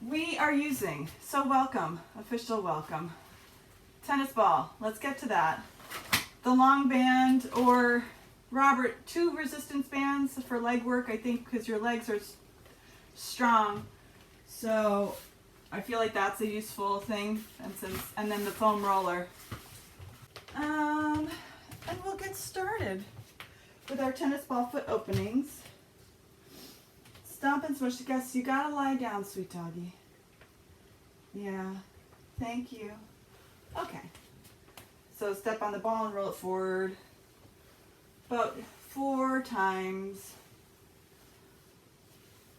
We are using, so welcome, official welcome, tennis ball. Let's get to that. The long band, or Robert, 2 resistance bands for leg work, I think, because your legs are strong. So I feel like that's a useful thing. And then the foam roller. And we'll get started with our tennis ball foot openings. Stomp and smush. Guess you gotta lie down, sweet doggy. Yeah, thank you. Okay. So step on the ball and roll it forward. About 4 times.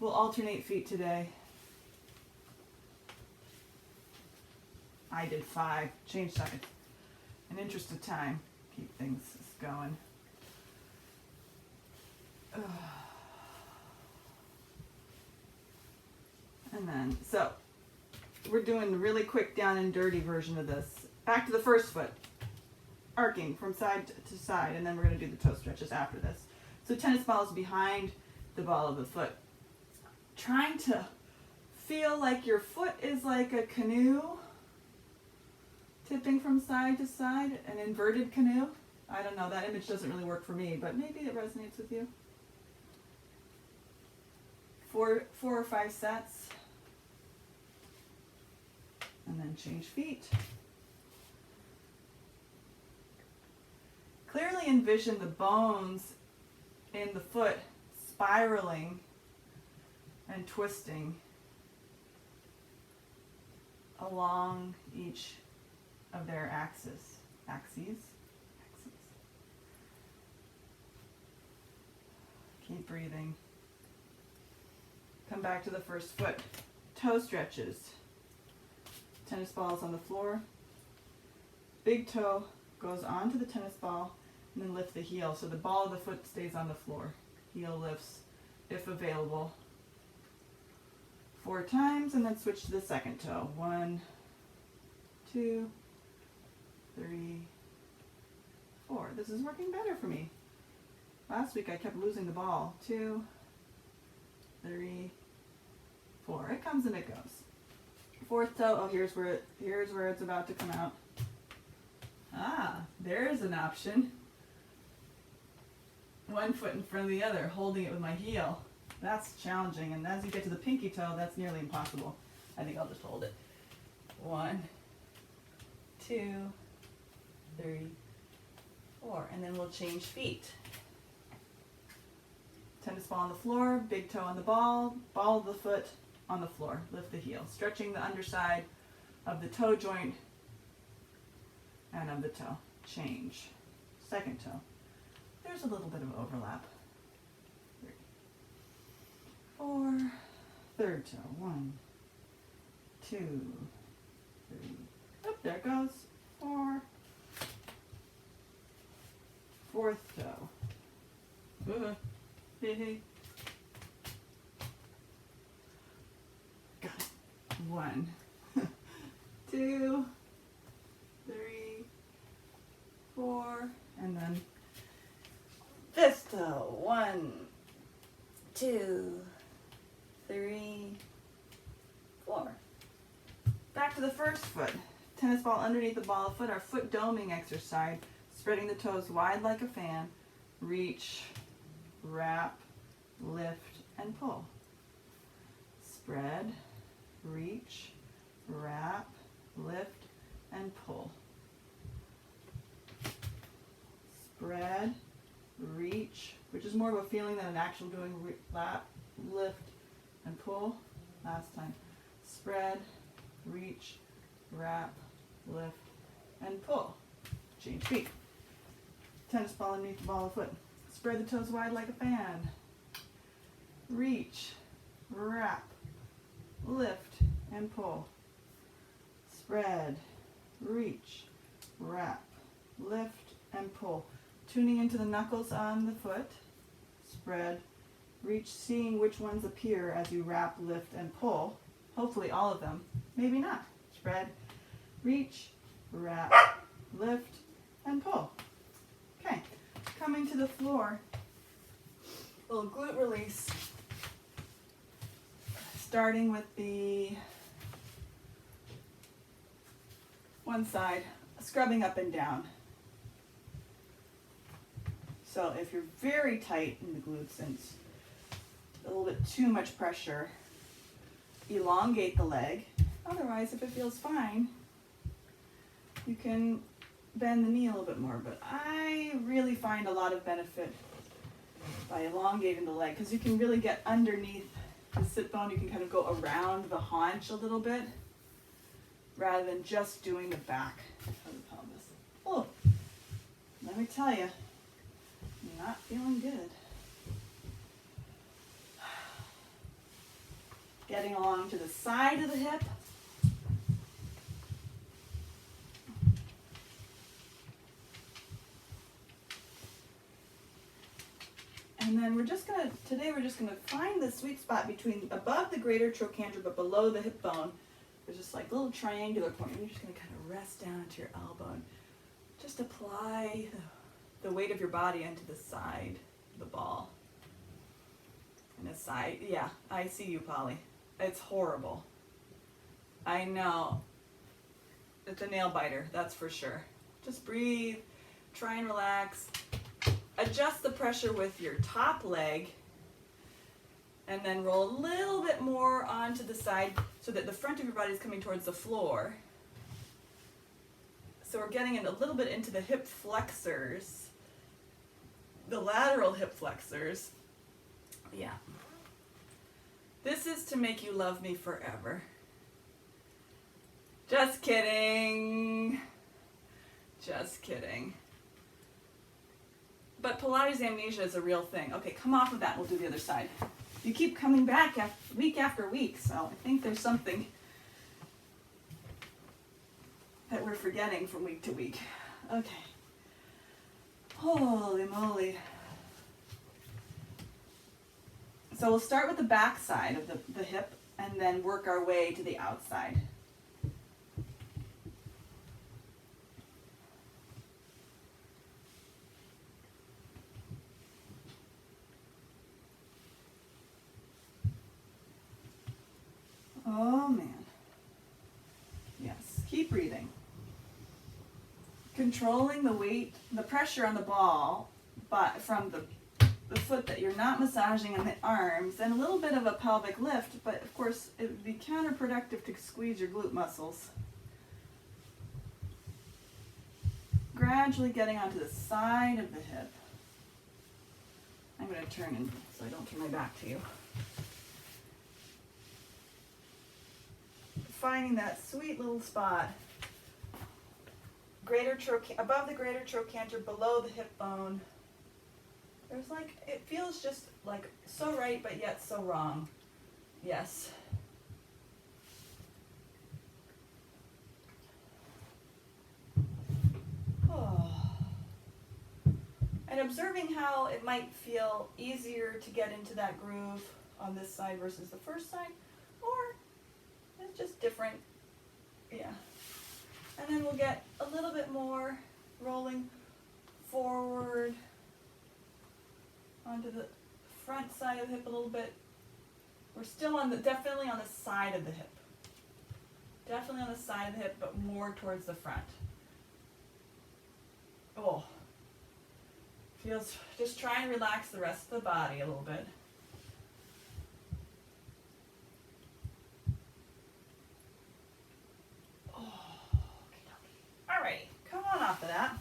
We'll alternate feet today. I did 5. Change seconds. In interest of time, keep things going. And then, so we're doing the really quick down and dirty version of this. Back to the first foot, arcing from side to side, and then we're going to do the toe stretches after this. So tennis ball is behind the ball of the foot. Trying to feel like your foot is like a canoe, tipping from side to side, an inverted canoe. I don't know, that image doesn't really work for me, but maybe it resonates with you. 4 or 5 sets. And then change feet. Clearly envision the bones in the foot spiraling and twisting along each of their axes. Keep breathing. Come back to the first foot. Toe stretches. Tennis ball is on the floor. Big toe goes onto the tennis ball and then lift the heel. So the ball of the foot stays on the floor. Heel lifts if available. 4 times and then switch to the second toe. 1, 2, 3, 4. This is working better for me. Last week I kept losing the ball. 2, 3, 4. It comes and it goes. 4th toe. Oh, here's where it's about to come out. Ah, there's an option. 1 foot in front of the other, holding it with my heel. That's challenging, and as you get to the pinky toe, that's nearly impossible. I think I'll just hold it. 1, 2, 3, 4, and then we'll change feet. Tennis ball on the floor, big toe on the ball of the foot on the floor. Lift the heel, stretching the underside of the toe joint and of the toe. Change. Second toe. There's a little bit of overlap. 3, 4. Third toe. 1, 2, 3. Oh, there it goes. 4. 4th toe. Hey. Got it. 1, 2, 3, 4, and then this toe. 1, 2, 3, 4. Back to the first foot. Tennis ball underneath the ball of foot. Our foot doming exercise. Spreading the toes wide like a fan. Reach, wrap, lift, and pull. Spread, reach, wrap, lift, and pull. Spread, reach, which is more of a feeling than an actual doing, wrap, lift, and pull. Last time. Spread, reach, wrap, lift, and pull. Change feet. Tennis ball underneath the ball of foot. Spread the toes wide like a fan. Reach, wrap, lift, and pull. Spread, reach, wrap, lift, and pull. Tuning into the knuckles on the foot. Spread, reach, seeing which ones appear as you wrap, lift, and pull. Hopefully all of them. Maybe not. Spread, reach, wrap, lift, and pull. Okay, coming to the floor. Little glute release. Starting with the one side, scrubbing up and down. So if you're very tight in the glutes and it's a little bit too much pressure, elongate the leg. Otherwise, if it feels fine, you can bend the knee a little bit more. But I really find a lot of benefit by elongating the leg, because you can really get underneath the sit bone. You can kind of go around the haunch a little bit rather than just doing the back of the pelvis. Oh, let me tell you, I'm not feeling good. Getting along to the side of the hip. And then today we're just gonna find the sweet spot between above the greater trochanter but below the hip bone. There's just like a little triangular point. You're just gonna kind of rest down into your elbow and just apply the weight of your body into the side of the ball. And the side, yeah, I see you, Polly. It's horrible. I know. It's a nail biter, that's for sure. Just breathe, try and relax. Adjust the pressure with your top leg, and then roll a little bit more onto the side so that the front of your body is coming towards the floor. So we're getting in a little bit into the hip flexors, the lateral hip flexors. Yeah. This is to make you love me forever. Just kidding. Just kidding. But Pilates amnesia is a real thing. Okay, come off of that. We'll do the other side. You keep coming back week after week, so I think there's something that we're forgetting from week to week. Okay. Holy moly. So we'll start with the back side of the hip and then work our way to the outside. Oh man. Yes, keep breathing. Controlling the weight, the pressure on the ball, but from the foot that you're not massaging in the arms, and a little bit of a pelvic lift, but of course it would be counterproductive to squeeze your glute muscles. Gradually getting onto the side of the hip. I'm going to turn in so I don't turn my back to you. Finding that sweet little spot, above the greater trochanter, below the hip bone. There's like, it feels just like so right, but yet so wrong. Yes. Oh. And observing how it might feel easier to get into that groove on this side versus the first side, or it's just different. Yeah. And then we'll get a little bit more rolling forward onto the front side of the hip a little bit. We're still definitely on the side of the hip. Definitely on the side of the hip, but more towards the front. Oh. Feels, just try and relax the rest of the body a little bit. Of that.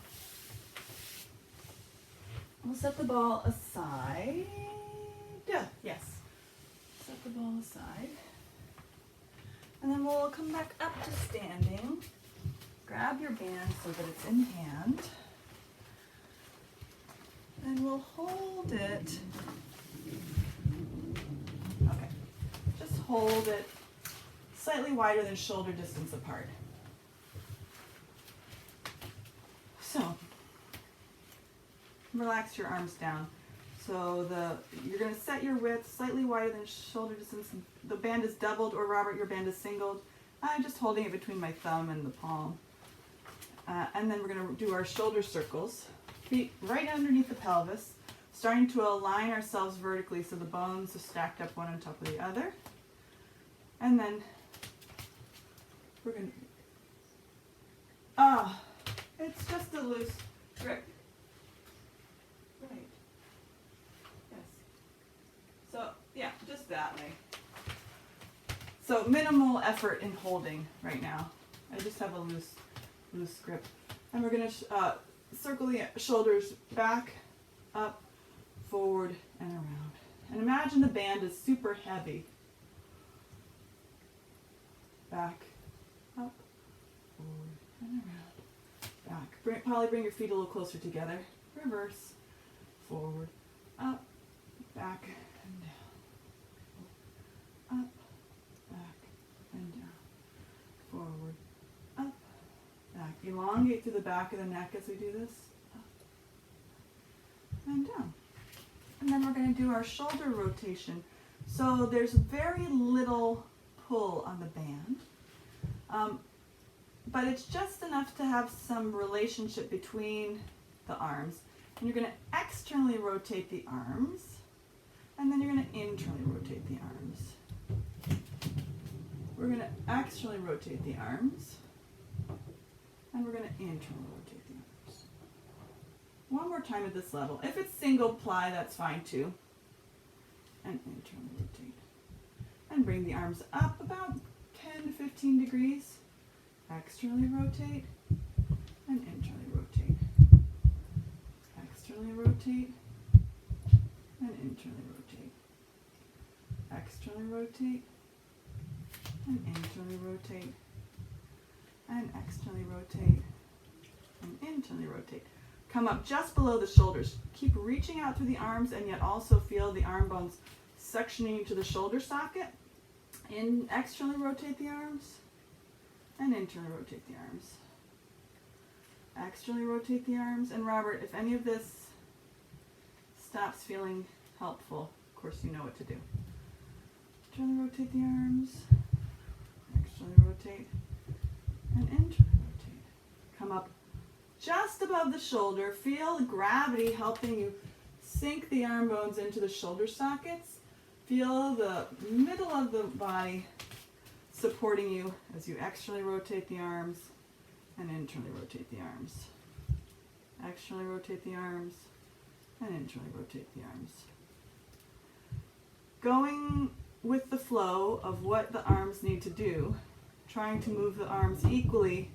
We'll set the ball aside. Yes. Set the ball aside. And then we'll come back up to standing. Grab your band so that it's in hand. And we'll hold it. Okay. Just hold it slightly wider than shoulder distance apart. So, relax your arms down. So you're going to set your width slightly wider than shoulder distance. The band is doubled, or Robert, your band is singled. I'm just holding it between my thumb and the palm. And then we're going to do our shoulder circles. Feet right underneath the pelvis, starting to align ourselves vertically so the bones are stacked up one on top of the other. And then we're going to It's just a loose grip. Right. Yes. So, yeah, just that way. So minimal effort in holding right now. I just have a loose grip. And we're going to circle the shoulders back, up, forward, and around. And imagine the band is super heavy. Back, up, forward, and around. Back. Probably bring your feet a little closer together. Reverse, forward, up, back, and down. Up, back, and down. Forward, up, back. Elongate through the back of the neck as we do this. Up, and down. And then we're going to do our shoulder rotation. So there's very little pull on the band, but it's just enough to have some relationship between the arms. And you're going to externally rotate the arms, and then you're going to internally rotate the arms. We're going to externally rotate the arms, and we're going to internally rotate the arms. One more time at this level. If it's single ply, that's fine too. And internally rotate. And bring the arms up about 10 to 15 degrees. Externally rotate and internally rotate. Externally rotate and internally rotate. Externally rotate and internally rotate. And externally rotate and internally rotate. Come up just below the shoulders. Keep reaching out through the arms and yet also feel the arm bones sectioning into the shoulder socket. Externally rotate the arms and internally rotate the arms. Externally rotate the arms. And Robert, if any of this stops feeling helpful, of course you know what to do. Externally rotate the arms. Externally rotate and internally rotate. Come up just above the shoulder. Feel the gravity helping you sink the arm bones into the shoulder sockets. Feel the middle of the body supporting you as you externally rotate the arms and internally rotate the arms. Externally rotate the arms and internally rotate the arms. Going with the flow of what the arms need to do, trying to move the arms equally.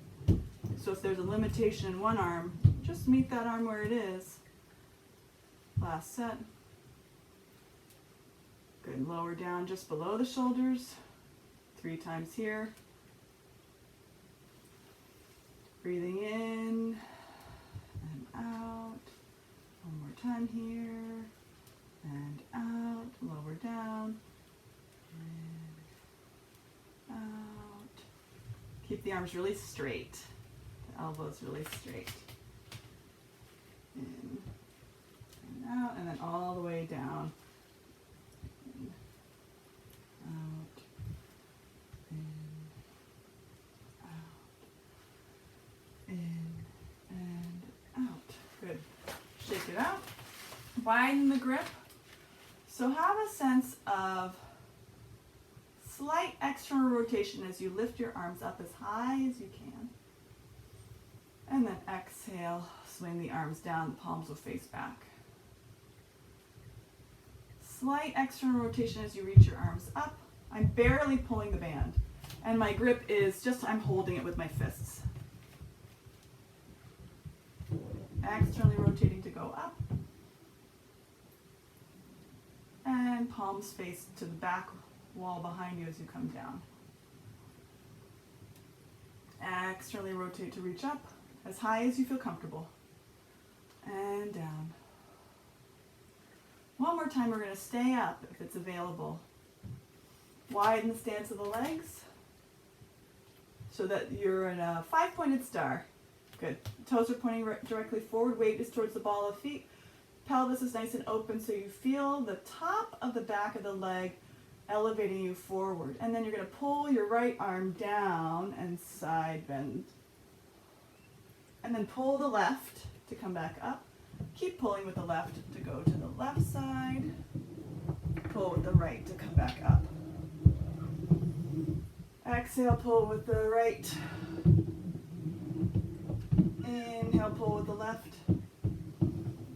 So if there's a limitation in one arm, just meet that arm where it is. Last set. Good. Lower down just below the shoulders. 3 times here. Breathing in and out. One more time here. And out. Lower down. And out. Keep the arms really straight. The elbows really straight. In and out. And then all the way down. In, out. In, out. In and out. Good. Shake it out. Widen the grip. So have a sense of slight external rotation as you lift your arms up as high as you can. And then exhale, swing the arms down, the palms will face back. Slight external rotation as you reach your arms up. I'm barely pulling the band. And my grip is just, I'm holding it with my fists. Externally rotating to go up. And palms face to the back wall behind you as you come down. Externally rotate to reach up as high as you feel comfortable. And down. One more time, we're going to stay up if it's available. Widen the stance of the legs so that you're in a 5-pointed star. Good. Toes are pointing directly forward. Weight is towards the ball of feet. Pelvis is nice and open so you feel the top of the back of the leg elevating you forward. And then you're going to pull your right arm down and side bend. And then pull the left to come back up. Keep pulling with the left to go to the left side. Pull with the right to come back up. Exhale, pull with the right. Inhale, pull with the left.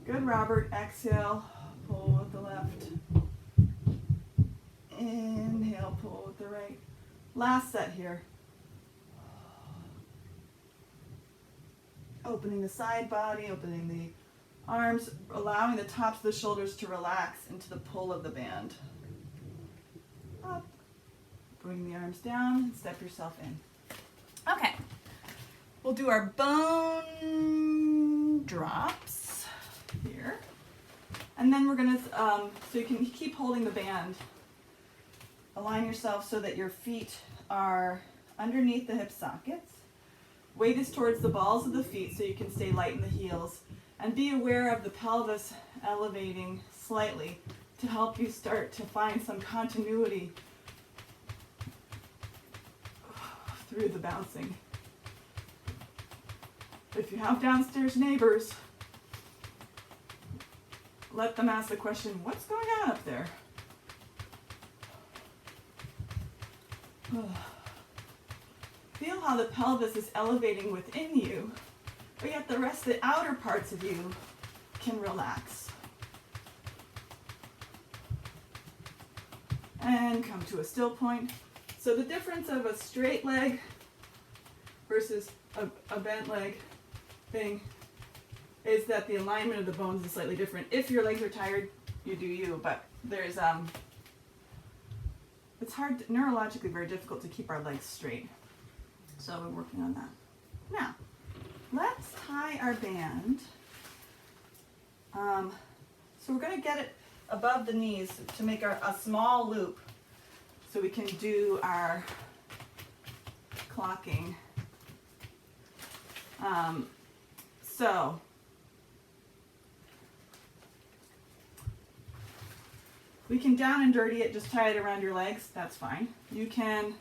Good, Robert. Exhale, pull with the left. Inhale, pull with the right. Last set here. Opening the side body, opening the arms, allowing the tops of the shoulders to relax into the pull of the band. Up. Bring the arms down and step yourself in. Okay. We'll do our bone drops here. And then we're going to, so you can keep holding the band. Align yourself so that your feet are underneath the hip sockets. Weight is towards the balls of the feet so you can stay light in the heels. And be aware of the pelvis elevating slightly to help you start to find some continuity through the bouncing. If you have downstairs neighbors, let them ask the question, what's going on up there? Feel how the pelvis is elevating within you, but yet the rest of the outer parts of you can relax. And come to a still point. So the difference of a straight leg versus a bent leg thing is that the alignment of the bones is slightly different. If your legs are tired, you do you, but there's it's hard, neurologically very difficult to keep our legs straight. So we're working on that. Now, let's tie our band. So we're going to get it above the knees to make a small loop so we can do our clocking. So we can down and dirty it, just tie it around your legs, that's fine. You can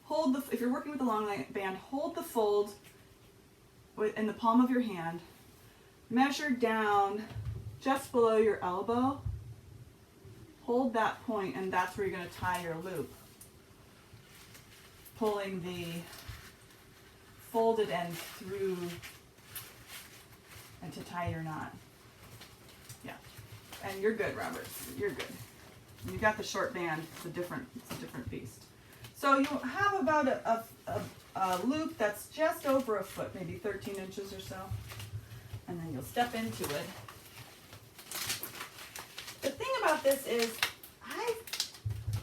hold if you're working with the long band, hold the fold in the palm of your hand, measure down just below your elbow, hold that point, and that's where you're going to tie your loop. Pulling the folded end through and to tie your knot. Yeah, and you're good, Robert. You're good. You got the short band. It's a different beast. So you have about a loop that's just over a foot, maybe 13 inches or so, and then you'll step into it. The thing about this is,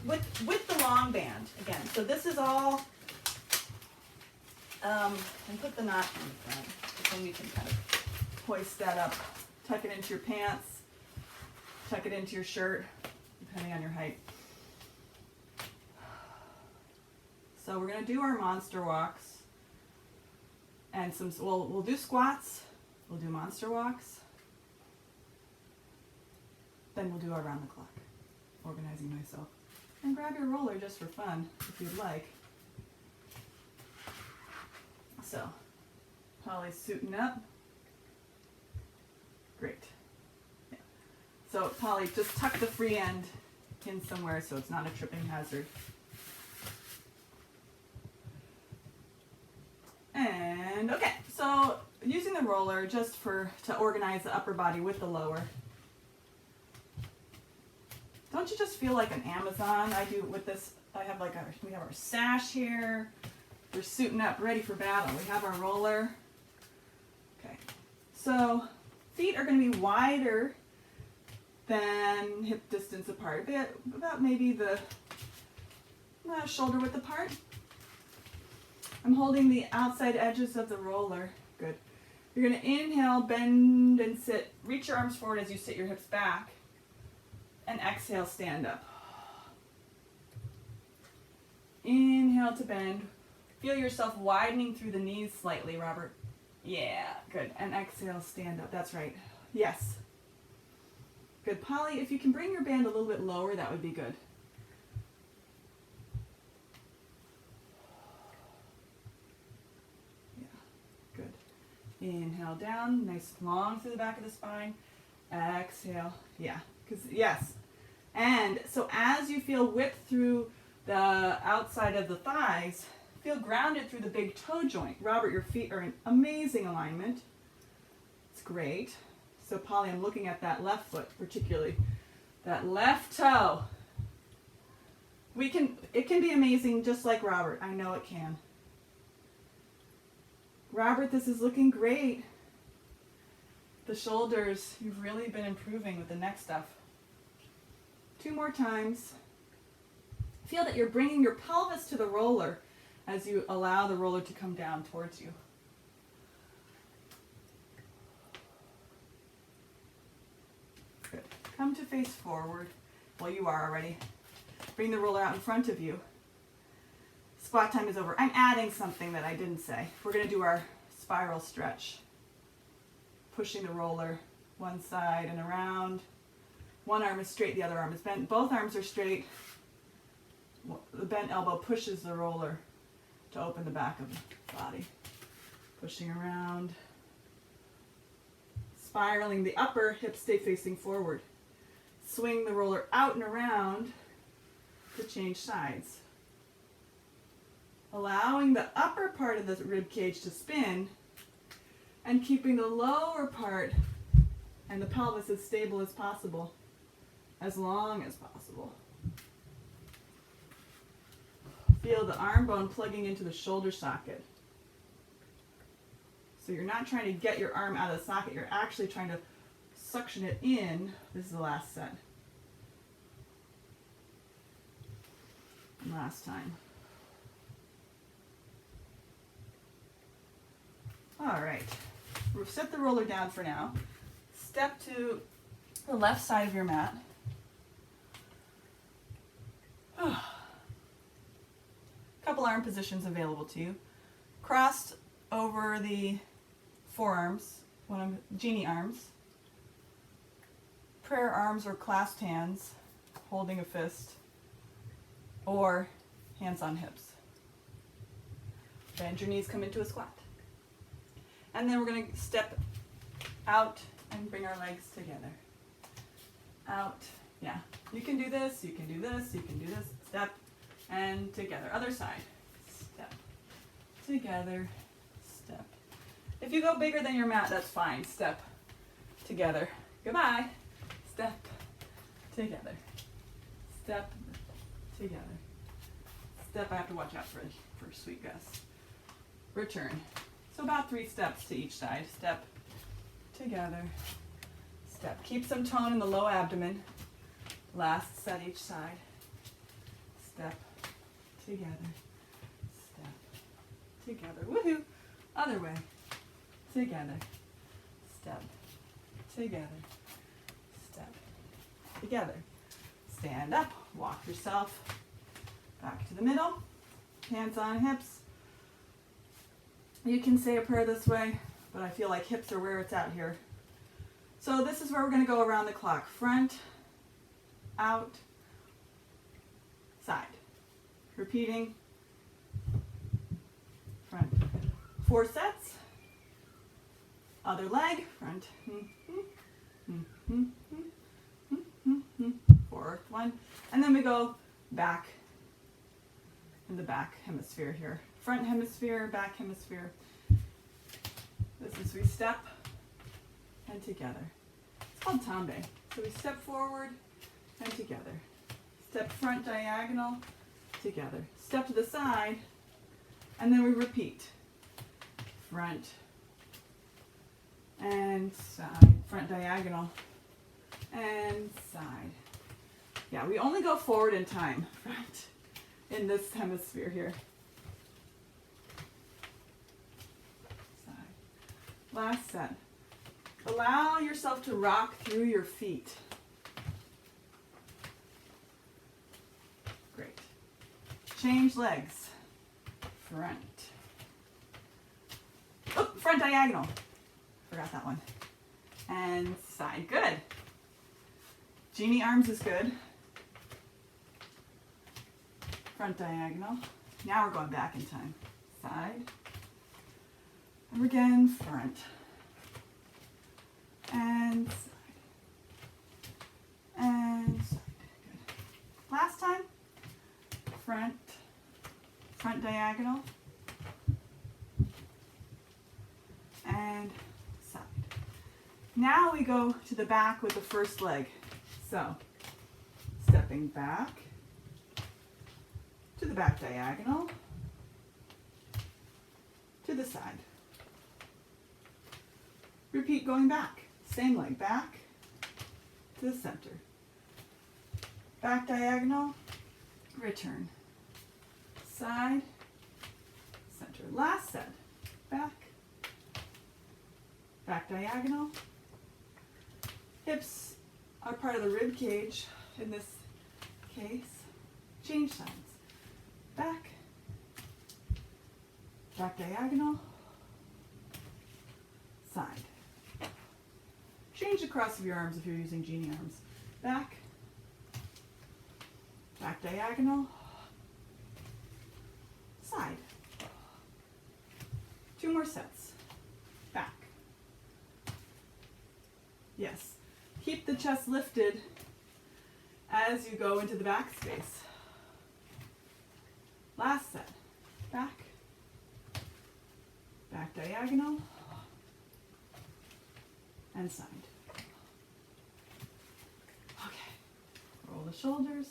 with the long band again. So this is all, and put the knot in the front, but then you can kind of hoist that up, tuck it into your pants, tuck it into your shirt, depending on your height. So we're going to do our monster walks, and we'll do squats, we'll do monster walks, then we'll do our round the clock, organizing myself. And grab your roller just for fun, if you'd like. So, Polly's suiting up. Great. Yeah. So, Polly, just tuck the free end in somewhere so it's not a tripping hazard. And, okay, so using the roller just to organize the upper body with the lower. Don't you just feel like an Amazon? I do with this. We have our sash here. We're suiting up, ready for battle. We have our roller. Okay. So feet are going to be wider than hip distance apart. About maybe the shoulder width apart. I'm holding the outside edges of the roller. Good. You're going to inhale, bend and sit. Reach your arms forward as you sit your hips back. And exhale, stand up. Inhale to bend. Feel yourself widening through the knees slightly, Robert. Yeah, good. And exhale, stand up. That's right. Yes. Good. Polly, if you can bring your band a little bit lower, that would be good. Yeah, good. Inhale down, nice long through the back of the spine. Exhale. Yeah, because yes. And so as you feel width through the outside of the thighs, Feel grounded through the big toe joint. Robert, your feet are in amazing alignment. It's great. So Polly, I'm looking at that left foot particularly. That left toe. It can be amazing just like Robert. I know it can. Robert, this is looking great. The shoulders, you've really been improving with the neck stuff. 2 more times. Feel that you're bringing your pelvis to the roller as you allow the roller to come down towards you. Good. Come to face forward. Well, you are already. Bring the roller out in front of you. Squat time is over. I'm adding something that I didn't say. We're going to do our spiral stretch. Pushing the roller one side and around. One arm is straight, the other arm is bent. Both arms are straight. The bent elbow pushes the roller to open the back of the body. Pushing around. Spiraling the upper, hips stay facing forward. Swing the roller out and around to change sides. Allowing the upper part of the rib cage to spin and keeping the lower part and the pelvis as stable as possible, as long as possible. Feel the arm bone plugging into the shoulder socket. So you're not trying to get your arm out of the socket, you're actually trying to suction it in. This is the last set. Last time. All right. We'll set the roller down for now. Step to the left side of your mat. Couple arm positions available to you. Crossed over the forearms, genie arms. Prayer arms or clasped hands, holding a fist, or hands on hips. Bend your knees, come into a squat. And then we're going to step out and bring our legs together. Out. Yeah. You can do this, you can do this, you can do this. Step and together. Other side. Step. Together. Step. If you go bigger than your mat, that's fine. Step. Together. Goodbye. Step. Together. Step. Together. Step. I have to watch out for sweet Gus. Return. So about 3 steps to each side. Step. Together. Step. Keep some tone in the low abdomen. Last set each side. Step. Together. Step. Together. Woohoo! Other way. Together. Step. Together. Step. Together. Stand up. Walk yourself back to the middle. Hands on hips. You can say a prayer this way, but I feel like hips are where it's at here. So this is where we're going to go around the clock. Front, out, side. Repeating. Front. 4 sets. Other leg. Front. 4th one. And then we go back in the back hemisphere here. Front hemisphere, back hemisphere. This is we step and together. It's called tambe. So we step forward and together. Step front diagonal, together. Step to the side, and then we repeat. Front and side. Front diagonal and side. Yeah, we only go forward in time, front, in this hemisphere here. Last set. Allow yourself to rock through your feet. Great. Change legs. Front. Oh, front diagonal. Forgot that one. And side. Good. Genie arms is good. Front diagonal. Now we're going back in time. Side. And again, front. And side. And side. Good. Last time. Front, front diagonal, and side. Now we go to the back with the first leg. So, stepping back to the back diagonal, to the side. Repeat going back. Same leg, back to the center. Back diagonal, return. Side, center. Last set. Back, back diagonal. Hips are part of the rib cage in this case. Change sides. Back, back diagonal, side. Change the cross of your arms if you're using genie arms. Back, back diagonal, side. 2 more sets. Back. Yes. Keep the chest lifted as you go into the back space. Last set. Back, back diagonal, and side. Okay. Roll the shoulders.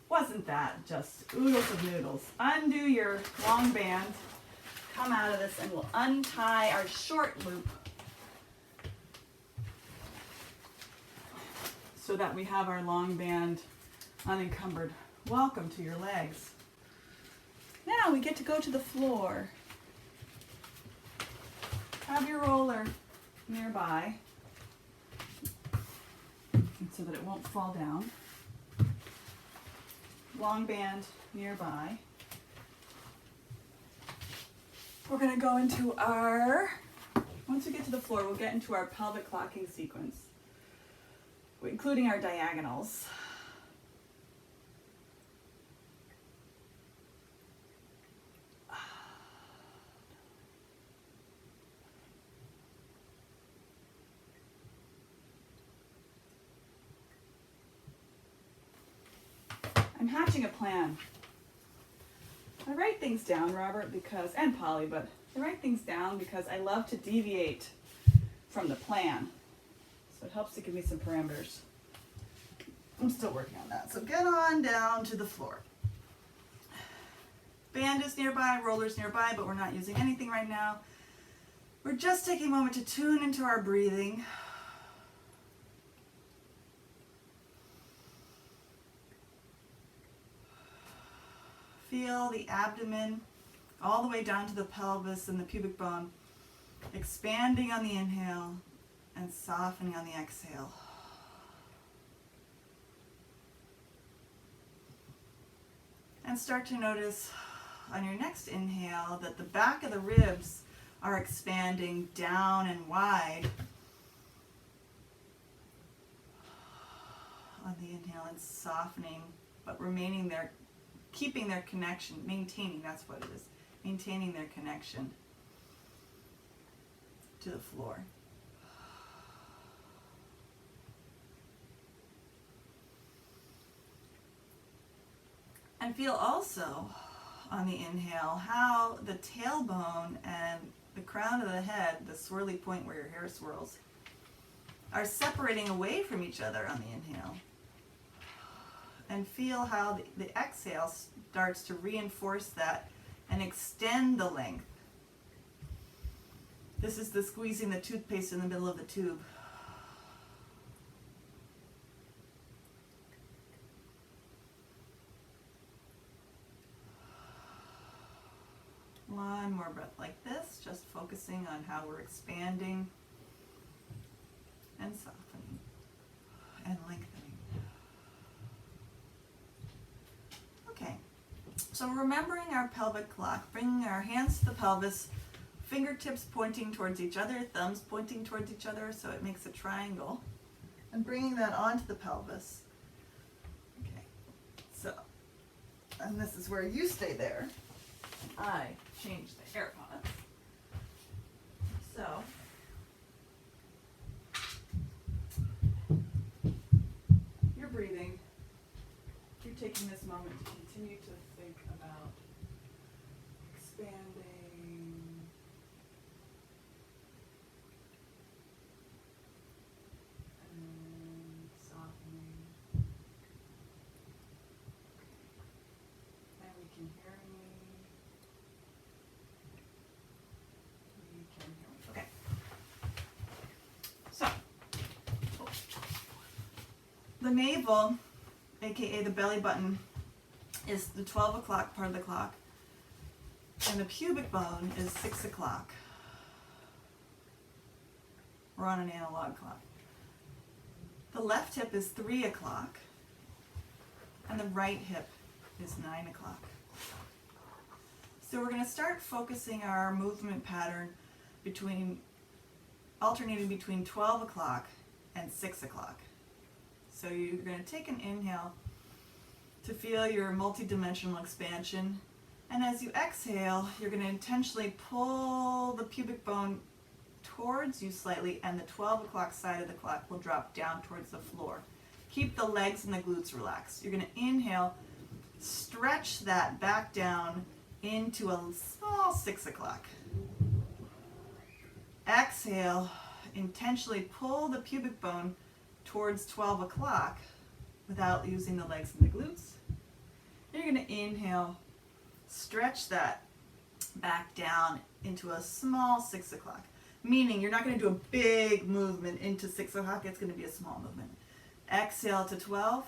Wasn't that just oodles of noodles? Undo your long band. Come out of this and we'll untie our short loop so that we have our long band unencumbered. Welcome to your legs. Now we get to go to the floor. Have your roller nearby so that it won't fall down. Long band nearby. We're going to go into once we get to the floor, we'll get into our pelvic locking sequence, including our diagonals. I'm hatching a plan. I write things down, Robert, and Polly, but I write things down because I love to deviate from the plan. So it helps to give me some parameters. I'm still working on that. So get on down to the floor. Band is nearby, roller's nearby, but we're not using anything right now. We're just taking a moment to tune into our breathing. Feel the abdomen all the way down to the pelvis and the pubic bone, expanding on the inhale and softening on the exhale. And start to notice on your next inhale that the back of the ribs are expanding down and wide on the inhale and softening, but remaining there, keeping their connection, maintaining, that's what it is, maintaining their connection to the floor. And feel also on the inhale how the tailbone and the crown of the head, the swirly point where your hair swirls, are separating away from each other on the inhale. And feel how the exhale starts to reinforce that and extend the length. This is the squeezing the toothpaste in the middle of the tube. One more breath like this, just focusing on how we're expanding and softening and lengthening. Okay, so remembering our pelvic lock, bringing our hands to the pelvis, fingertips pointing towards each other, thumbs pointing towards each other so it makes a triangle, and bringing that onto the pelvis. Okay, so, and this is where you stay there. I change the AirPods. So, you're breathing. You're taking this moment to continue to think about The navel, aka the belly button, is the 12 o'clock part of the clock, and the pubic bone is 6 o'clock. We're on an analog clock. The left hip is 3 o'clock, and the right hip is 9 o'clock. So we're going to start focusing our movement pattern alternating between 12 o'clock and 6 o'clock. So you're going to take an inhale to feel your multidimensional expansion, and as you exhale, you're going to intentionally pull the pubic bone towards you slightly, and the 12 o'clock side of the clock will drop down towards the floor. Keep the legs and the glutes relaxed. You're going to inhale, stretch that back down into a small 6 o'clock. Exhale, intentionally pull the pubic bone towards 12 o'clock without using the legs and the glutes. You're going to inhale, stretch that back down into a small 6 o'clock. Meaning you're not going to do a big movement into 6 o'clock, it's going to be a small movement. Exhale to 12,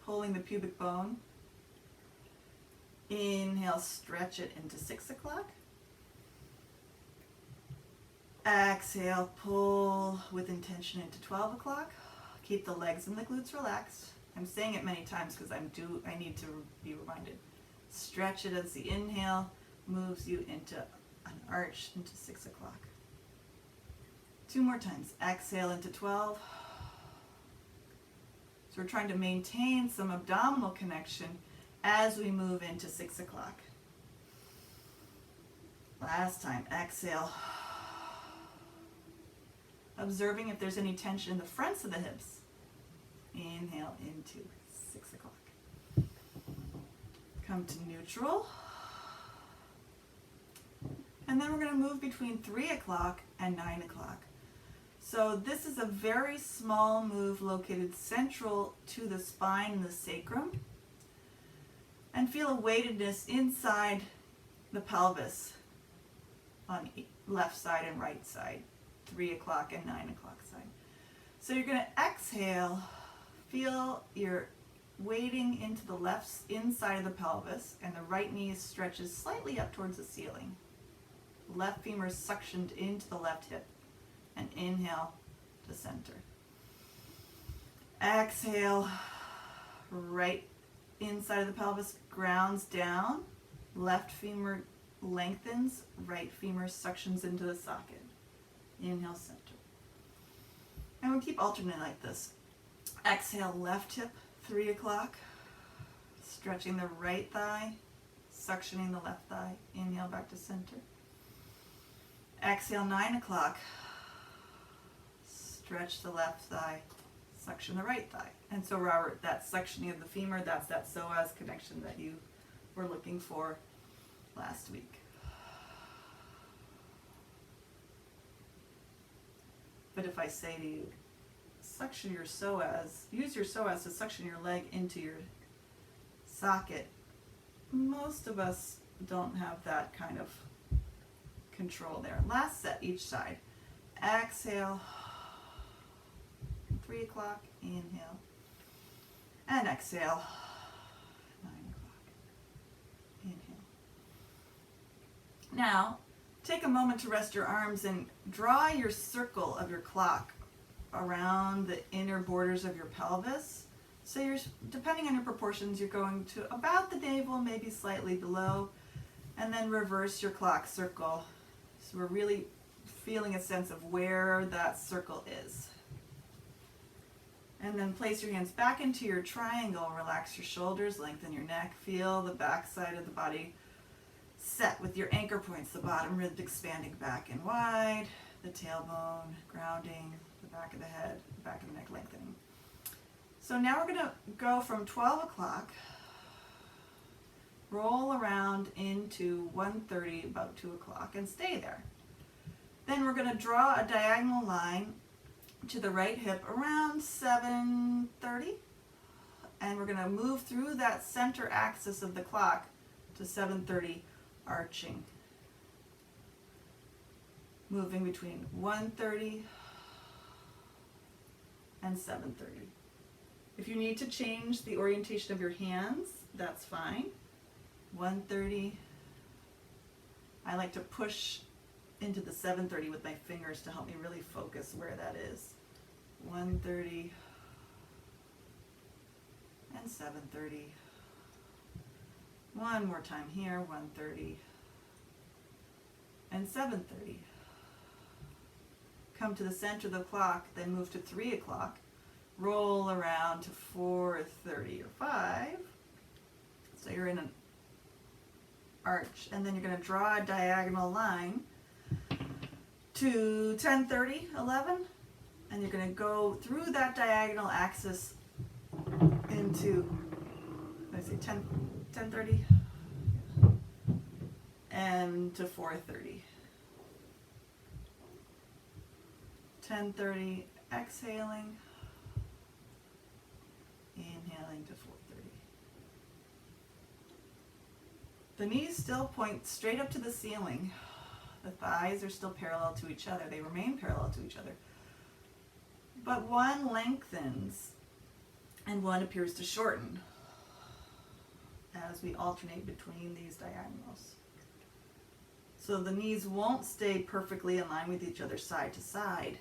pulling the pubic bone. Inhale, stretch it into 6 o'clock. Exhale, pull with intention into 12 o'clock. Keep the legs and the glutes relaxed. I'm saying it many times because I need to be reminded. Stretch it as the inhale moves you into an arch into 6 o'clock. 2 more times. Exhale into 12. So we're trying to maintain some abdominal connection as we move into 6 o'clock. Last time. Exhale. Observing if there's any tension in the fronts of the hips. Inhale into 6 o'clock. Come to neutral. And then we're going to move between 3 o'clock and 9 o'clock. So this is a very small move located central to the spine and the sacrum. And feel a weightedness inside the pelvis on left side and right side, 3 o'clock and 9 o'clock side. So you're going to exhale, feel your weighting into the left inside of the pelvis, and the right knee stretches slightly up towards the ceiling. Left femur is suctioned into the left hip, and inhale to center. Exhale, right inside of the pelvis grounds down, left femur lengthens, right femur suctions into the socket. Inhale, center. And we'll keep alternating like this. Exhale, left hip, 3 o'clock, stretching the right thigh, suctioning the left thigh. Inhale, back to center. Exhale, 9 o'clock, stretch the left thigh, suction the right thigh. And so Robert, that suctioning of the femur, that's that psoas connection that you were looking for last week. But if I say to you, suction your psoas, use your psoas to suction your leg into your socket, most of us don't have that kind of control there. Last set each side. Exhale, 3 o'clock, inhale, and exhale, 9 o'clock, inhale. Now, take a moment to rest your arms and draw your circle of your clock around the inner borders of your pelvis. So you're, depending on your proportions, you're going to about the navel, maybe slightly below, and then reverse your clock circle. So we're really feeling a sense of where that circle is. And then place your hands back into your triangle. Relax your shoulders, lengthen your neck. Feel the back side of the body set with your anchor points, the bottom rib expanding back and wide, the tailbone grounding, the back of the head, the back of the neck lengthening. So now we're going to go from 12 o'clock, roll around into 1:30, about 2 o'clock, and stay there. Then we're going to draw a diagonal line to the right hip around 7:30, and we're going to move through that center axis of the clock to 7:30, arching. Moving between 1:30 and 7:30. If you need to change the orientation of your hands, that's fine. 130. I like to push into the 730 with my fingers to help me really focus where that is. 130 and 730. One more time here, 130 and 730. Come to the center of the clock, then move to 3 o'clock. Roll around to 4:30 or 5. So you're in an arch, and then you're going to draw a diagonal line to 10:30, 11, and you're going to go through that diagonal axis into, let's say 10:30 and to 4:30. 10:30, exhaling, inhaling to 4:30. The knees still point straight up to the ceiling. The thighs are still parallel to each other. They remain parallel to each other. But one lengthens and one appears to shorten as we alternate between these diagonals. So the knees won't stay perfectly in line with each other side to side.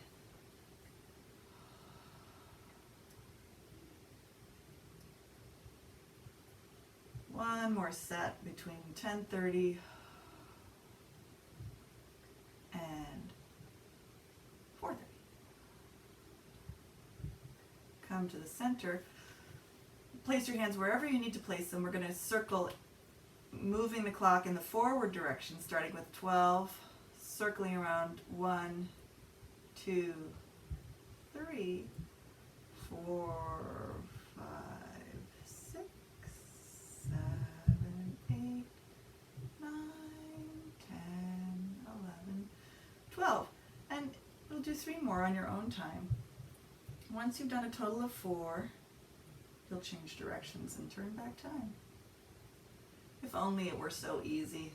One more set between 10:30 and 4:30. Come to the center. Place your hands wherever you need to place them. We're going to circle, moving the clock in the forward direction, starting with 12, circling around 1, 2, 3, 4, 5, 6, 7, 8, 9, 10, 11, 12. And we'll do 3 more on your own time. Once you've done a total of 4, you'll change directions and turn back time. If only it were so easy.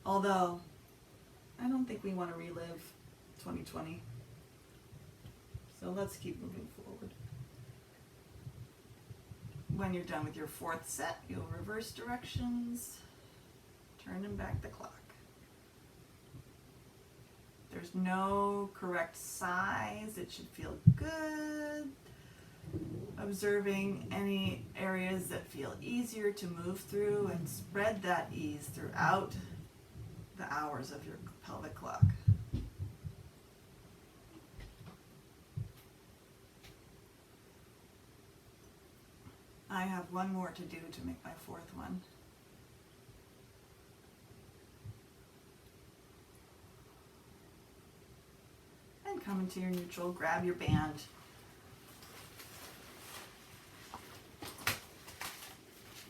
Although, I don't think we want to relive 2020. So let's keep moving forward. When you're done with your 4th set, you'll reverse directions, turning back the clock. There's no correct size. It should feel good. Observing any areas that feel easier to move through and spread that ease throughout the hours of your pelvic clock. I have one more to do to make my 4th one. And come into your neutral, grab your band.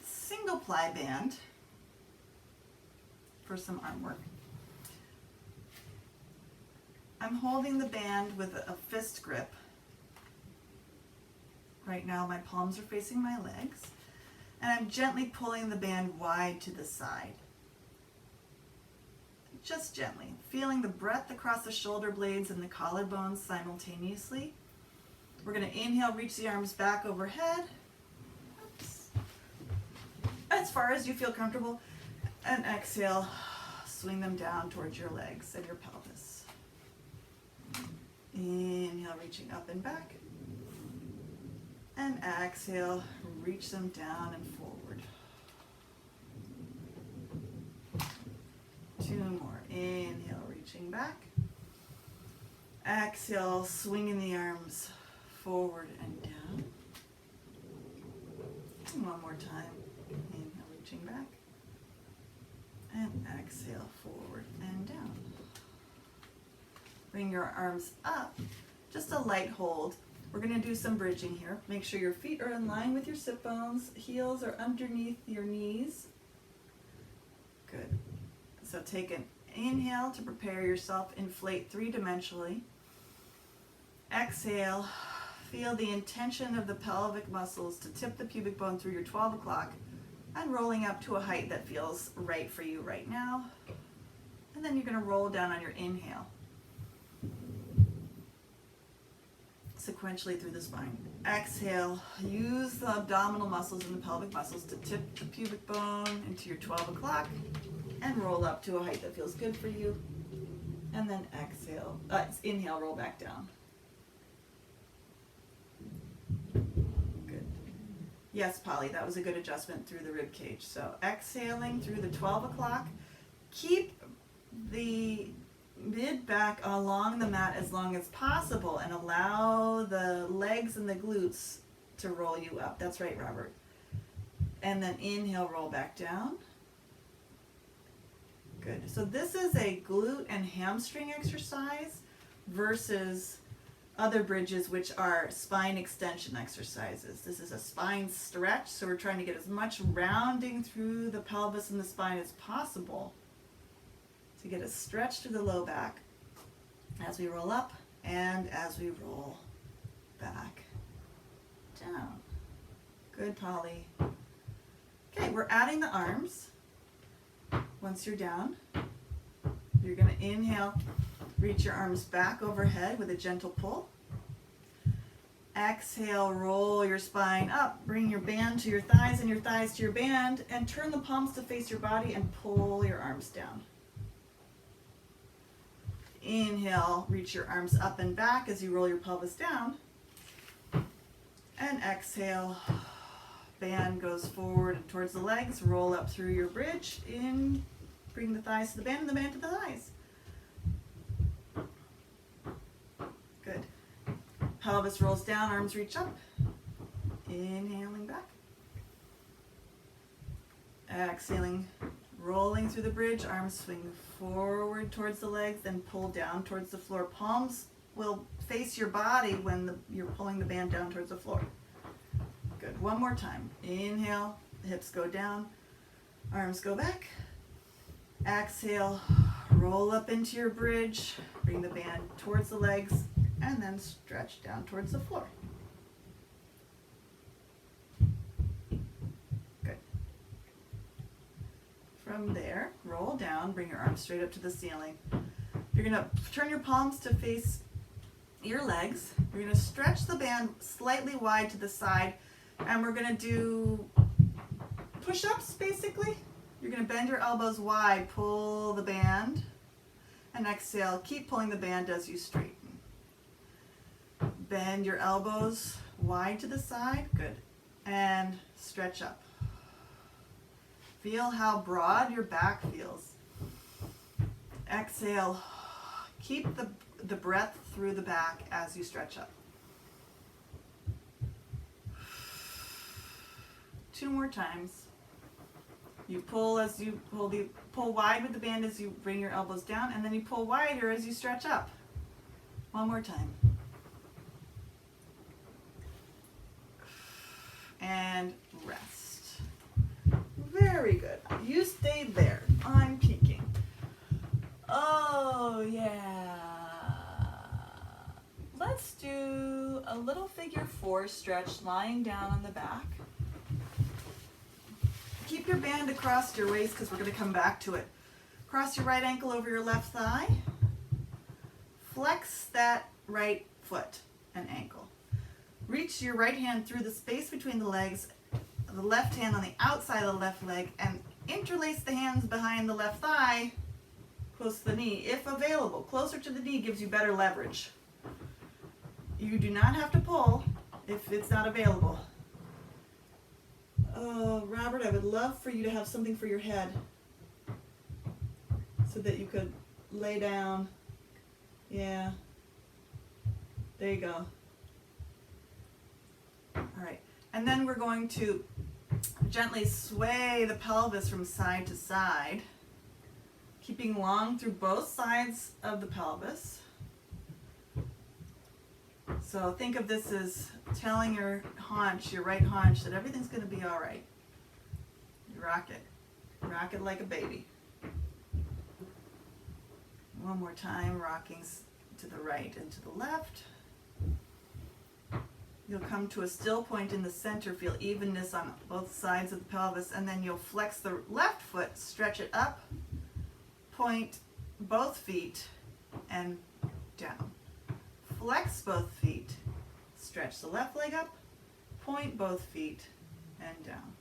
Single ply band for some arm work. I'm holding the band with a fist grip. Right now my palms are facing my legs, and I'm gently pulling the band wide to the side. Just gently, feeling the breadth across the shoulder blades and the collarbones simultaneously. We're going to inhale, reach the arms back overhead. As far as you feel comfortable, and exhale, swing them down towards your legs and your pelvis. Inhale, reaching up and back, and exhale, reach them down and forward. 2 more. Inhale, reaching back. Exhale, swinging the arms forward and down. And 1 more time. Inhale, reaching back. And exhale, forward and down. Bring your arms up. Just a light hold. We're going to do some bridging here. Make sure your feet are in line with your sit bones. Heels are underneath your knees. Good. So take an inhale to prepare yourself. Inflate 3-dimensionally. Exhale. Feel the intention of the pelvic muscles to tip the pubic bone through your 12 o'clock and rolling up to a height that feels right for you right now. And then you're going to roll down on your inhale. sequentially through the spine. Exhale, use the abdominal muscles and the pelvic muscles to tip the pubic bone into your 12 o'clock and roll up to a height that feels good for you. And then exhale, inhale, roll back down. Good. Yes, Polly, that was a good adjustment through the rib cage. So exhaling through the 12 o'clock. Keep the mid back along the mat as long as possible and allow the legs and the glutes to roll you up. That's right, Robert. And then inhale, roll back down. Good. So this is a glute and hamstring exercise versus other bridges, which are spine extension exercises. This is a spine stretch, so we're trying to get as much rounding through the pelvis and the spine as possible to get a stretch through the low back as we roll up and as we roll back down. Good, Polly. Okay, we're adding the arms. Once you're down, you're going to inhale, reach your arms back overhead with a gentle pull. Exhale, roll your spine up, bring your band to your thighs and your thighs to your band, and turn the palms to face your body and pull your arms down. Inhale, reach your arms up and back as you roll your pelvis down. And exhale, band goes forward and towards the legs, roll up through your bridge, in, bring the thighs to the band and the band to the thighs. Good. Pelvis rolls down, arms reach up. Inhaling back. Exhaling, rolling through the bridge, arms swing forward towards the legs, then pull down towards the floor. Palms will face your body when you're pulling the band down towards the floor. Good. One more time. Inhale, the hips go down, arms go back. Exhale, roll up into your bridge, bring the band towards the legs, and then stretch down towards the floor. Good. From there, roll down, bring your arms straight up to the ceiling. You're going to turn your palms to face your legs. You're going to stretch the band slightly wide to the side, and we're going to do push-ups, basically. You're going to bend your elbows wide, pull the band, and exhale. Keep pulling the band as you straighten. Bend your elbows wide to the side. Good. And stretch up. Feel how broad your back feels. Exhale. Keep the breath through the back as you stretch up. 2 more times. You pull as you pull wide with the band as you bring your elbows down, and then you pull wider as you stretch up. 1 more time. And rest. Very good. You stayed there. I'm peeking. Oh, yeah. Let's do a little figure 4 stretch lying down on the back. Keep your band across your waist because we're going to come back to it. Cross your right ankle over your left thigh. Flex that right foot and ankle. Reach your right hand through the space between the legs, the left hand on the outside of the left leg, and interlace the hands behind the left thigh, close to the knee, if available. Closer to the knee gives you better leverage. You do not have to pull if it's not available. Oh, Robert, I would love for you to have something for your head so that you could lay down. Yeah. There you go. All right. And then we're going to gently sway the pelvis from side to side, keeping long through both sides of the pelvis. So think of this as telling your haunch, your right haunch, that everything's going to be all right. You rock it. Rock it like a baby. One more time, rocking to the right and to the left. You'll come to a still point in the center, feel evenness on both sides of the pelvis, and then you'll flex the left foot, stretch it up, point both feet, and down. Flex both feet stretch the left leg up, point both feet and down.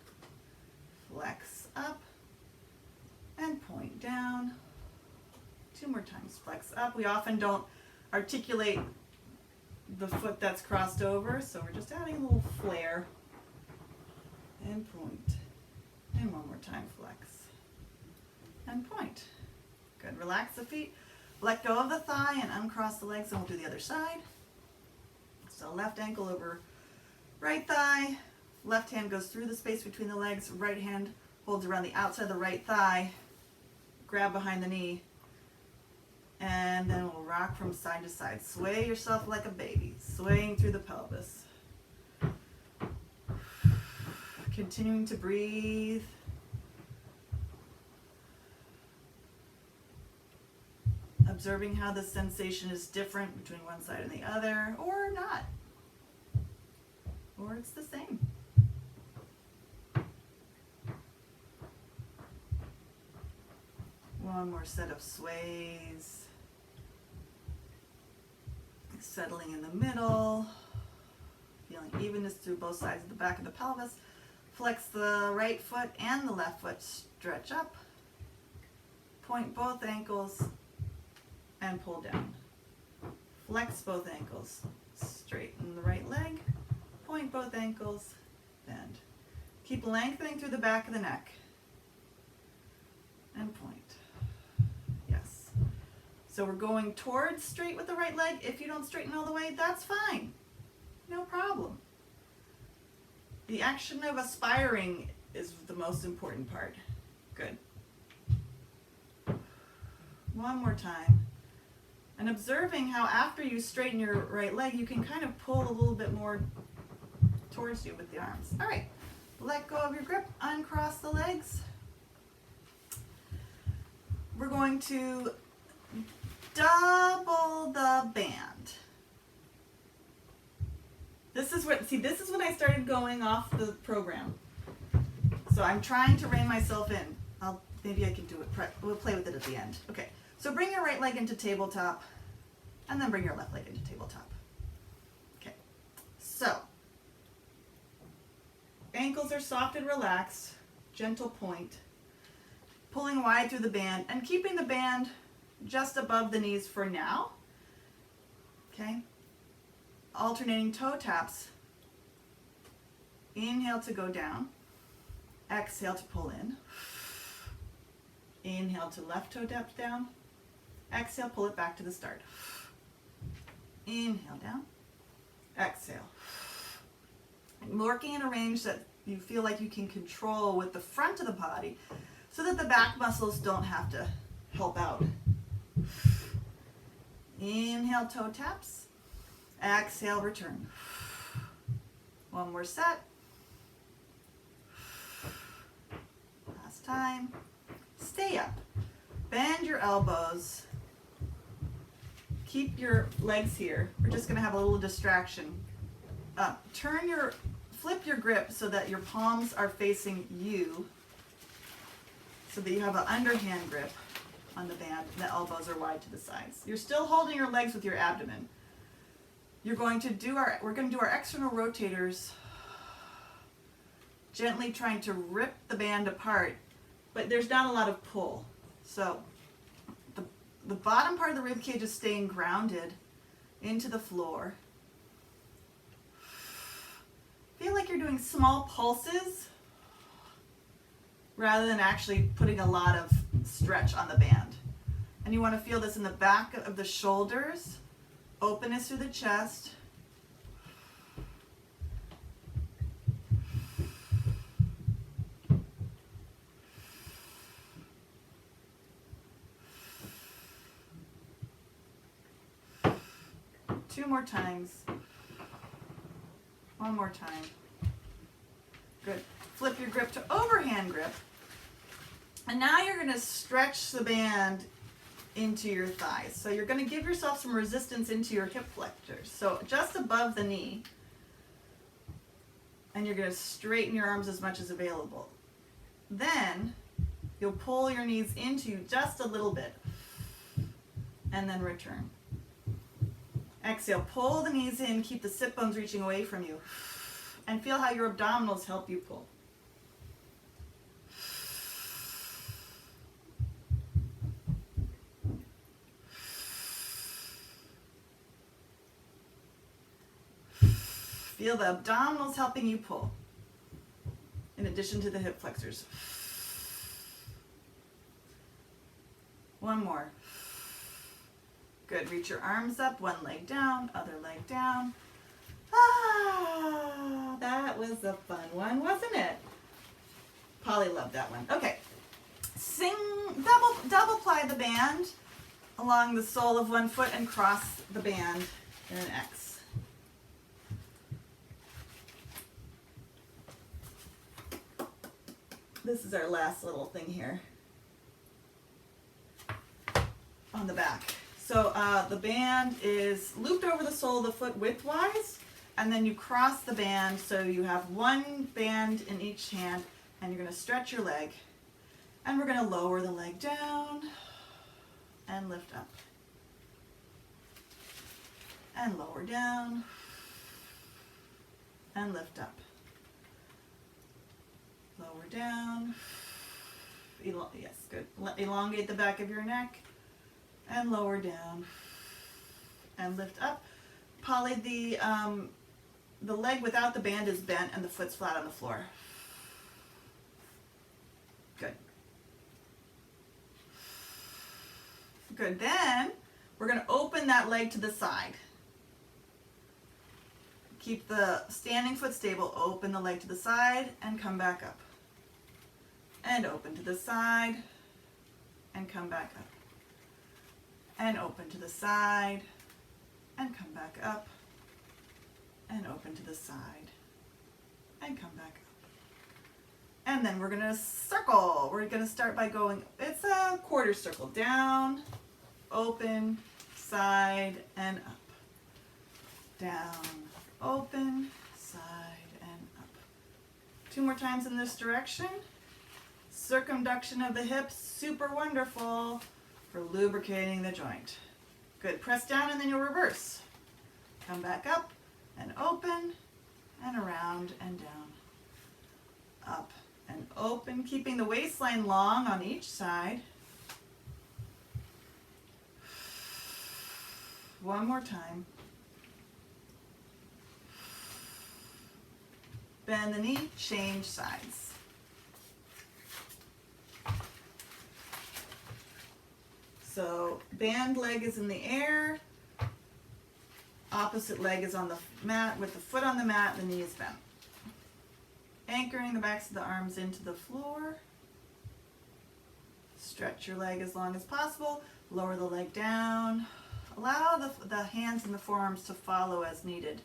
Flex up and point down. 2 more times, flex up. We often don't articulate the foot that's crossed over, so we're just adding a little flare. And point. And 1 more time, flex. And point. Good, relax the feet. Let go of the thigh and uncross the legs, and we'll do the other side. So left ankle over right thigh. Left hand goes through the space between the legs. Right hand holds around the outside of the right thigh. Grab behind the knee. And then we'll rock from side to side. Sway yourself like a baby, swaying through the pelvis. Continuing to breathe. Observing how the sensation is different between one side and the other, or not. Or it's the same. One more set of sways. Settling in the middle. Feeling evenness through both sides of the back of the pelvis. Flex the right foot and the left foot. Stretch up. Point both ankles and pull down. Flex both ankles. Straighten the right leg. Point both ankles. Bend. Keep lengthening through the back of the neck. And point. Yes. So we're going towards straight with the right leg. If you don't straighten all the way, that's fine. No problem. The action of aspiring is the most important part. Good. 1 more time. And observing how after you straighten your right leg, you can kind of pull a little bit more towards you with the arms. All right. Let go of your grip. Uncross the legs. We're going to double the band. This is what I started going off the program. So I'm trying to rein myself in. Maybe I can do it. We'll play with it at the end. Okay. So bring your right leg into tabletop, and then bring your left leg into tabletop. Okay. So ankles are soft and relaxed. Gentle point. Pulling wide through the band and keeping the band just above the knees for now. Okay. Alternating toe taps. Inhale to go down. Exhale to pull in. Inhale to left toe tap down. Exhale, pull it back to the start. Inhale down. Exhale. Working in a range that you feel like you can control with the front of the body so that the back muscles don't have to help out. Inhale, toe taps. Exhale, return. 1 more set. Last time. Stay up. Bend your elbows. Keep your legs here. We're just going to have a little distraction. Flip your grip so that your palms are facing you, so that you have an underhand grip on the band and the elbows are wide to the sides. You're still holding your legs with your abdomen. We're going to do our external rotators, gently trying to rip the band apart, but there's not a lot of pull. So the bottom part of the rib cage is staying grounded into the floor. Feel like you're doing small pulses rather than actually putting a lot of stretch on the band. And you want to feel this in the back of the shoulders, openness through the chest. Two more times. 1 more time. Good. Flip your grip to overhand grip. And now you're going to stretch the band into your thighs. So you're going to give yourself some resistance into your hip flexors. So just above the knee. And you're going to straighten your arms as much as available. Then you'll pull your knees into you just a little bit. And then return. Exhale, pull the knees in, keep the sit bones reaching away from you. And feel how your abdominals help you pull. Feel the abdominals helping you pull, in addition to the hip flexors. One more. Good, reach your arms up, one leg down, other leg down. Ah, that was a fun one, wasn't it? Polly loved that one. Okay, double ply the band along the sole of one foot and cross the band in an X. This is our last little thing here on the back. So the band is looped over the sole of the foot widthwise, and then you cross the band so you have one band in each hand, and you're going to stretch your leg, and we're going to lower the leg down and lift up, and lower down and lift up. Lower down. Yes, good. Elongate the back of your neck and lower down and lift up. Polly, the leg without the band is bent and the foot's flat on the floor. Good. Good. Then we're going to open that leg to the side. Keep the standing foot stable, open the leg to the side and come back up. And open to the side and come back up. And open to the side and come back up. And open to the side and come back up. And then we're going to circle. We're going to start by going, it's a quarter circle. Down, open, side, and up. Down, open, side, and up. 2 more times in this direction. Circumduction of the hips, super wonderful for lubricating the joint. Good, press down and then you'll reverse. Come back up and open and around and down. Up and open, keeping the waistline long on each side. One more time. Bend the knee, change sides. So band leg is in the air, opposite leg is on the mat with the foot on the mat, the knee is bent. Anchoring the backs of the arms into the floor. Stretch your leg as long as possible, lower the leg down. Allow the hands and the forearms to follow as needed.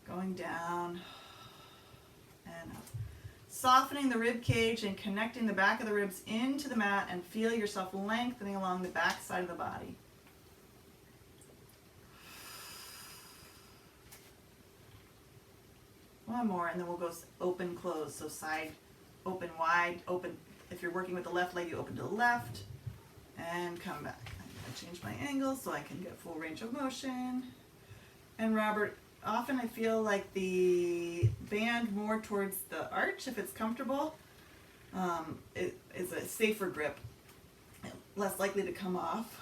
Going down and up. Softening the rib cage and connecting the back of the ribs into the mat and feel yourself lengthening along the back side of the body. One more and then we'll go open, close. So side, open, wide, open. If you're working with the left leg, you open to the left and come back. I'm going to change my angle so I can get full range of motion. And Robert, often I feel like the band more towards the arch, if it's comfortable, it is a safer grip, less likely to come off.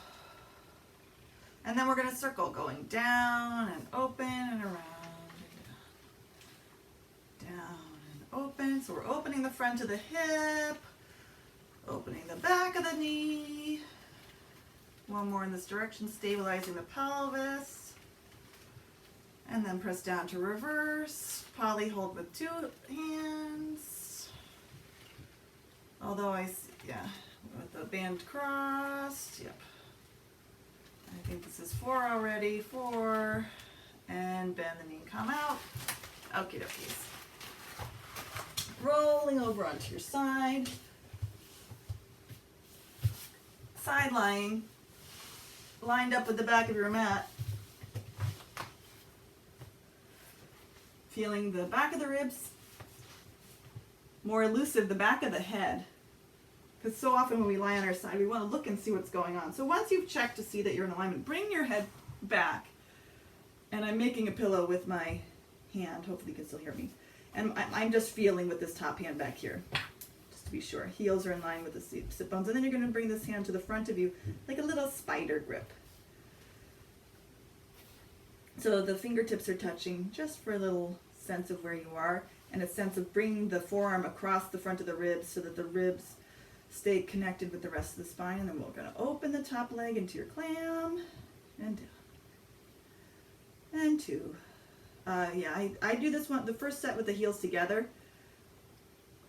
And then we're going to circle, going down and open and around and down and open. So we're opening the front of the hip, opening the back of the knee. One more in this direction, stabilizing the pelvis. And then press down to reverse. Polly, hold with 2 hands. Although with the band crossed. Yep. I think this is 4 already. 4. And bend the knee, come out. Okie dokies. Rolling over onto your side. Side lying. Lined up with the back of your mat. Feeling the back of the ribs, more elusive the back of the head, because so often when we lie on our side we want to look and see what's going on. So once you've checked to see that you're in alignment, bring your head back And I'm making a pillow with my hand. Hopefully you can still hear me. And I'm just feeling with this top hand back here, just to be sure. Heels are in line with the sit bones. And then you're going to bring this hand to the front of you like a little spider grip. So the fingertips are touching just for a little sense of where you are and a sense of bringing the forearm across the front of the ribs so that the ribs stay connected with the rest of the spine. And then we're going to open the top leg into your clam and down. And 2. I do this one, the first set with the heels together,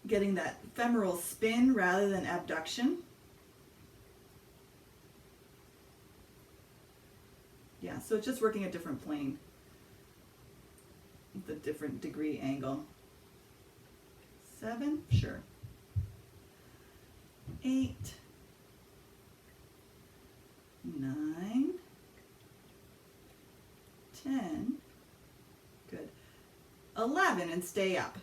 getting that femoral spin rather than abduction. Yeah, so it's just working a different plane, the different degree angle. 7, sure. 8, 9, 10, good. 11, and stay up.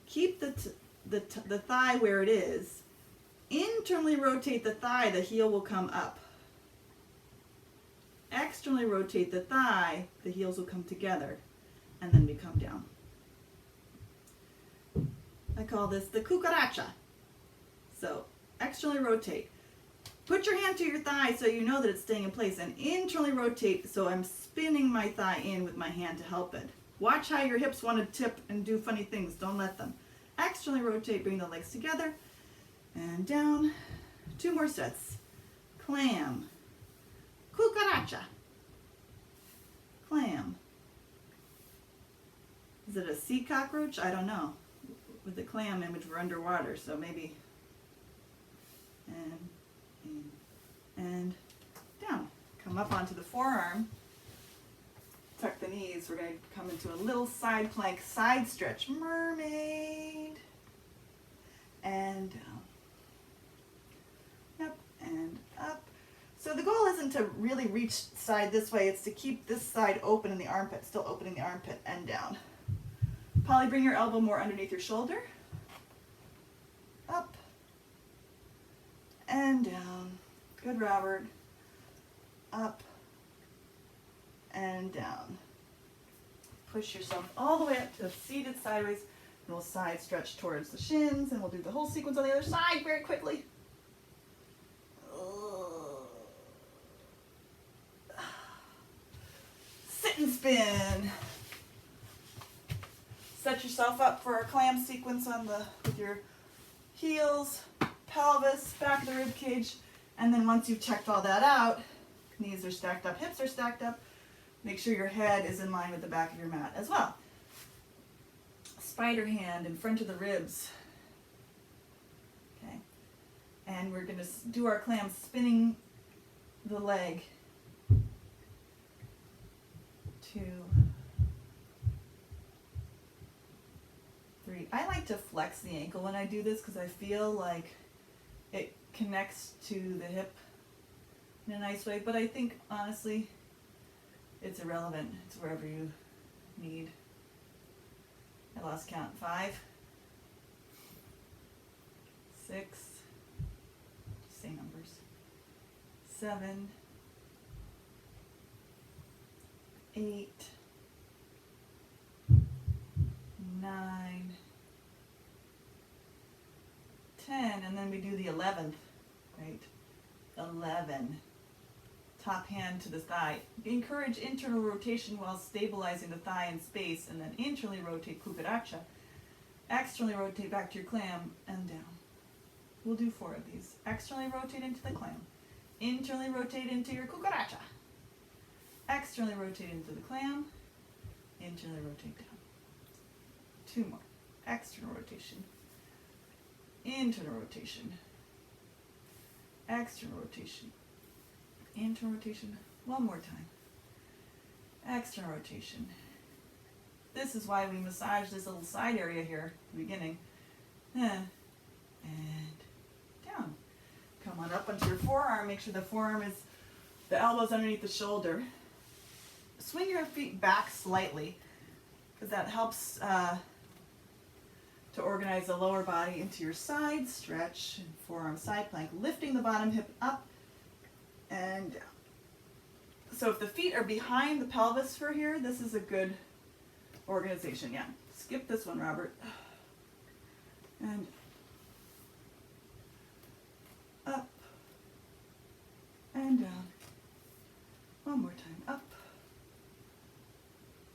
Keep the thigh where it is. Internally rotate the thigh, the heel will come up. Externally rotate the thigh, the heels will come together, and then we come down. I call this the cucaracha. So externally rotate. Put your hand to your thigh so you know that it's staying in place, and internally rotate so I'm spinning my thigh in with my hand to help it. Watch how your hips want to tip and do funny things. Don't let them. Externally rotate, bring the legs together, and down. 2 more sets. Clam. Cucaracha. Clam. Is it a sea cockroach? I don't know. With the clam image, we're underwater, so maybe. And in, and down. Come up onto the forearm. Tuck the knees. We're going to come into a little side plank, side stretch. Mermaid. And down. Up and up. So the goal isn't to really reach side this way, it's to keep this side open in the armpit, still opening the armpit, and down. Polly, bring your elbow more underneath your shoulder. Up and down. Good, Robert. Up and down. Push yourself all the way up to seated sideways, and we'll side stretch towards the shins, and we'll do the whole sequence on the other side very quickly. Sit and spin. Set yourself up for a clam sequence with your heels, pelvis, back of the rib cage, and then once you've checked all that out, knees are stacked up, hips are stacked up, make sure your head is in line with the back of your mat as well. Spider hand in front of the ribs. Okay, and we're going to do our clam spinning the leg. 2, 3. I like to flex the ankle when I do this because I feel like it connects to the hip in a nice way, but I think honestly it's irrelevant. It's wherever you need. I lost count. 5, 6, say numbers, 7, 8, 9, 10, and then we do the 11th, right? 11. Top hand to the thigh. Encourage internal rotation while stabilizing the thigh in space, and then internally rotate cucaracha. Externally rotate back to your clam and down. We'll do 4 of these. Externally rotate into the clam. Internally rotate into your cucaracha. Externally rotate into the clam. Internally rotate down. 2 more. External rotation. Internal rotation. External rotation. Internal rotation. 1 more time. External rotation. This is why we massage this little side area here at the beginning. And down. Come on up onto your forearm. Make sure the forearm is, the elbow's underneath the shoulder. Swing your feet back slightly because that helps to organize the lower body into your side stretch and forearm side plank, lifting the bottom hip up and down. So if the feet are behind the pelvis for here, this is a good organization. Yeah, skip this one, Robert. And up and down. One more time. Up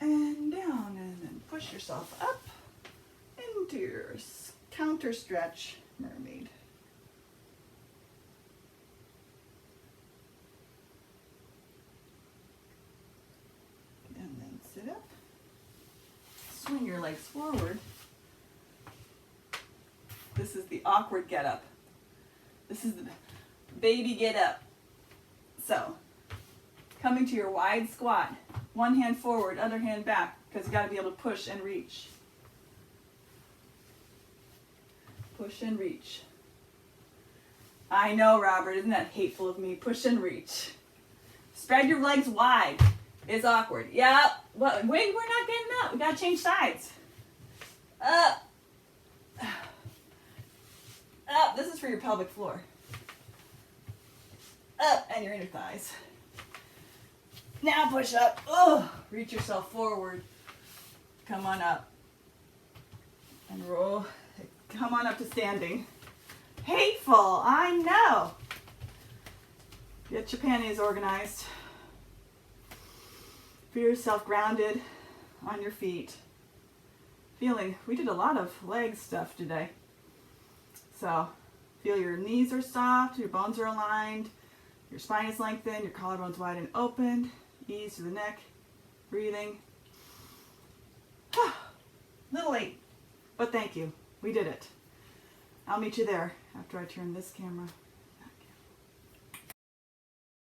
and down, and then push yourself up into your counter stretch mermaid. And then sit up. Swing your legs forward. This is the awkward get up. This is the baby get up. So, coming to your wide squat. One hand forward, other hand back, because you got to be able to push and reach. Push and reach. I know, Robert, isn't that hateful of me? Push and reach. Spread your legs wide. It's awkward. Yeah, well, wait, we're not getting up. We got to change sides. Up. Up. This is for your pelvic floor. Up and your inner thighs. Now push up. Oh, reach yourself forward. Come on up. And roll. Come on up to standing. Hateful, I know. Get your panties organized. Feel yourself grounded on your feet. We did a lot of leg stuff today. So, feel your knees are soft, your bones are aligned, your spine is lengthened, your collarbone's wide and open. Ease to the neck, breathing. Little late, but thank you. We did it. I'll meet you there after I turn this camera